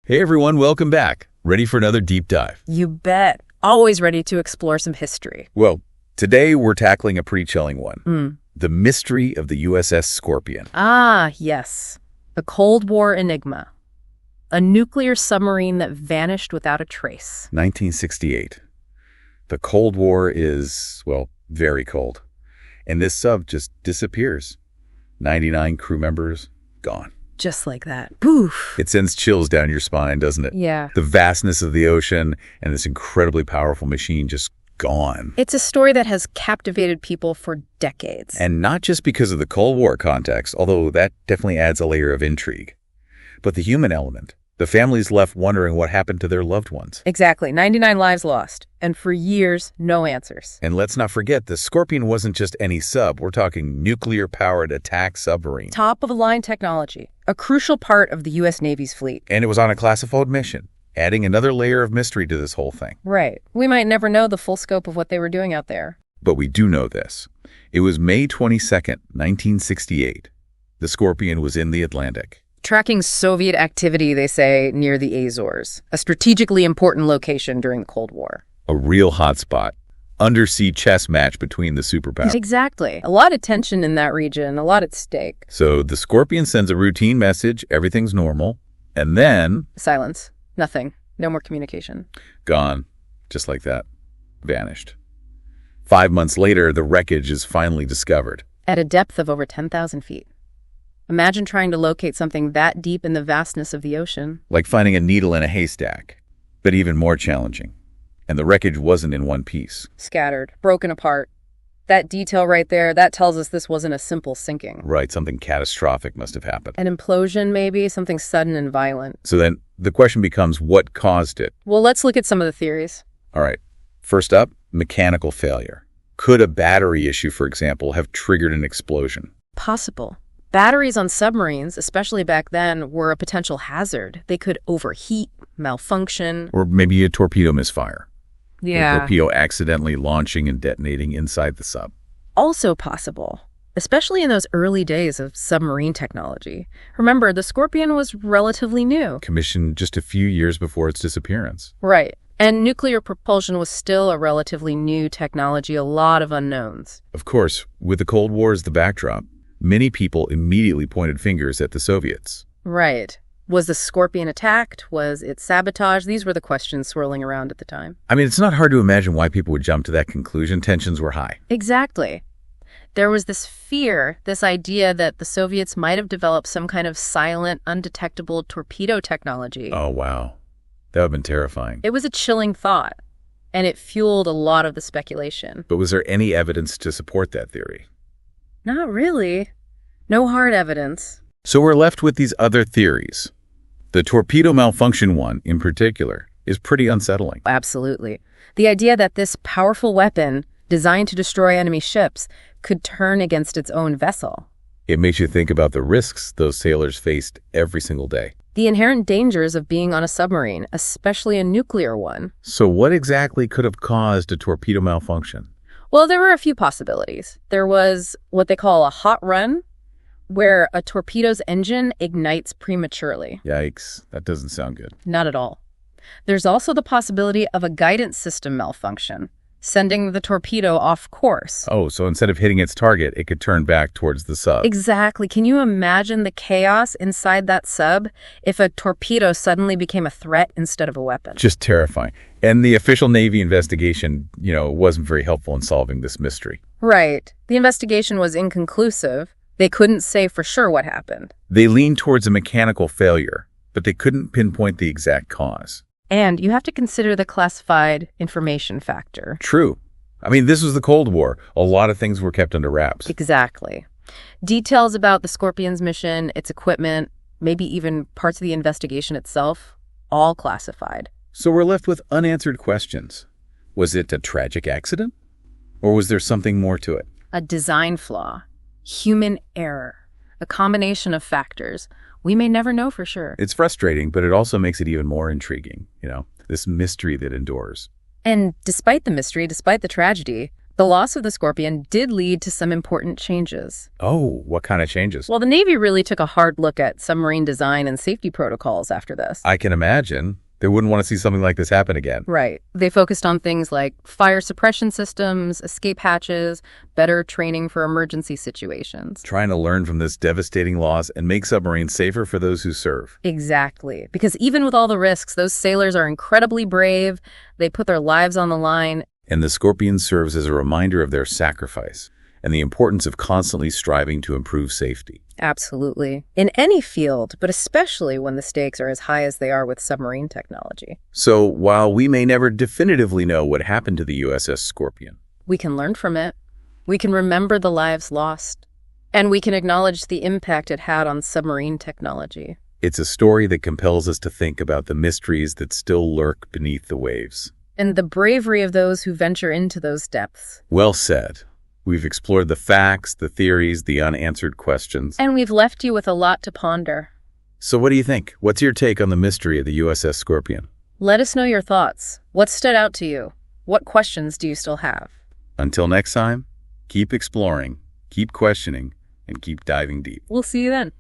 Hey everyone, welcome back. Ready for another deep dive? You bet. Always ready to explore some history. Well, today we're tackling a pretty chilling one. The mystery of the USS Scorpion. Ah, yes. The Cold War enigma. A nuclear submarine that vanished without a trace. 1968. The Cold War is, well, very cold. And this sub just disappears. 99 crew members, gone. Just like that. Poof. It sends chills down your spine, doesn't it? Yeah. The vastness of the ocean and this incredibly powerful machine just gone. It's a story that has captivated people for decades. And not just because of the Cold War context, although that definitely adds a layer of intrigue, but the human element. The families left wondering what happened to their loved ones. Exactly. 99 lives lost. And for years, no answers. And let's not forget, the Scorpion wasn't just any sub. We're talking nuclear-powered attack submarine. Top-of-the-line technology. A crucial part of the U.S. Navy's fleet. And it was on a classified mission, adding another layer of mystery to this whole thing. Right. We might never know the full scope of what they were doing out there. But we do know this. It was May 22nd, 1968. The Scorpion was in the Atlantic. Tracking Soviet activity, they say, near the Azores, a strategically important location during the Cold War. A real hotspot. Undersea chess match between the superpowers. Exactly. A lot of tension in that region, a lot at stake. So the Scorpion sends a routine message, everything's normal, and then... Silence. Nothing. No more communication. Gone. Just like that. Vanished. 5 months later, the wreckage is finally discovered. At a depth of over 10,000 feet. Imagine trying to locate something that deep in the vastness of the ocean. Like finding a needle in a haystack, but even more challenging. And the wreckage wasn't in one piece. Scattered, broken apart. That detail right there, that tells us this wasn't a simple sinking. Right, something catastrophic must have happened. An implosion, maybe, something sudden and violent. So then the question becomes, what caused it? Well, let's look at some of the theories. All right. First up, mechanical failure. Could a battery issue, for example, have triggered an explosion? Possible. Batteries on submarines, especially back then, were a potential hazard. They could overheat, malfunction. Or maybe a torpedo misfire. Yeah. A torpedo accidentally launching and detonating inside the sub. Also possible, especially in those early days of submarine technology. Remember, the Scorpion was relatively new. Commissioned just a few years before its disappearance. Right. And nuclear propulsion was still a relatively new technology, a lot of unknowns. Of course, with the Cold War as the backdrop, many people immediately pointed fingers at the Soviets. Right. Was the Scorpion attacked? Was it sabotage? These were the questions swirling around at the time. I mean, it's not hard to imagine why people would jump to that conclusion. Tensions were high. Exactly. There was this fear, this idea that the Soviets might have developed some kind of silent, undetectable torpedo technology. Oh, wow. That would have been terrifying. It was a chilling thought, and it fueled a lot of the speculation. But was there any evidence to support that theory? Not really. No hard evidence. So we're left with these other theories. The torpedo malfunction one, in particular, is pretty unsettling. Absolutely. The idea that this powerful weapon, designed to destroy enemy ships, could turn against its own vessel. It makes you think about the risks those sailors faced every single day. The inherent dangers of being on a submarine, especially a nuclear one. So what exactly could have caused a torpedo malfunction? Well, there were a few possibilities. There was what they call a hot run, where a torpedo's engine ignites prematurely. Yikes, that doesn't sound good. Not at all. There's also the possibility of a guidance system malfunction, sending the torpedo off course. Oh, so instead of hitting its target, it could turn back towards the sub. Exactly. Can you imagine the chaos inside that sub if a torpedo suddenly became a threat instead of a weapon? Just terrifying. And the official Navy investigation, wasn't very helpful in solving this mystery. Right. The investigation was inconclusive. They couldn't say for sure what happened. They leaned towards a mechanical failure, but they couldn't pinpoint the exact cause. And you have to consider the classified information factor. True. I mean, this was the Cold War. A lot of things were kept under wraps. Exactly. Details about the Scorpion's mission, its equipment, maybe even parts of the investigation itself, all classified. So we're left with unanswered questions. Was it a tragic accident? Or was there something more to it? A design flaw. Human error. A combination of factors. We may never know for sure. It's frustrating, but it also makes it even more intriguing, this mystery that endures. And despite the mystery, despite the tragedy, The loss of the Scorpion did lead to some important changes. Oh, what kind of changes? Well, the Navy really took a hard look at submarine design and safety protocols after this. I can imagine. They wouldn't want to see something like this happen again. Right. They focused on things like fire suppression systems, escape hatches, better training for emergency situations. Trying to learn from this devastating loss and make submarines safer for those who serve. Exactly. Because even with all the risks, those sailors are incredibly brave. They put their lives on the line. And the Scorpion serves as a reminder of their sacrifice and the importance of constantly striving to improve safety. Absolutely. In any field, but especially when the stakes are as high as they are with submarine technology. So while we may never definitively know what happened to the USS Scorpion, We can learn from it. We can remember the lives lost. And we can acknowledge the impact it had on submarine technology. it's a story that compels us to think about the mysteries that still lurk beneath the waves. And the bravery of those who venture into those depths. Well said. We've explored the facts, the theories, the unanswered questions. And we've left you with a lot to ponder. So what do you think? What's your take on the mystery of the USS Scorpion? Let us know your thoughts. What stood out to you? What questions do you still have? Until next time, keep exploring, keep questioning, and keep diving deep. We'll see you then.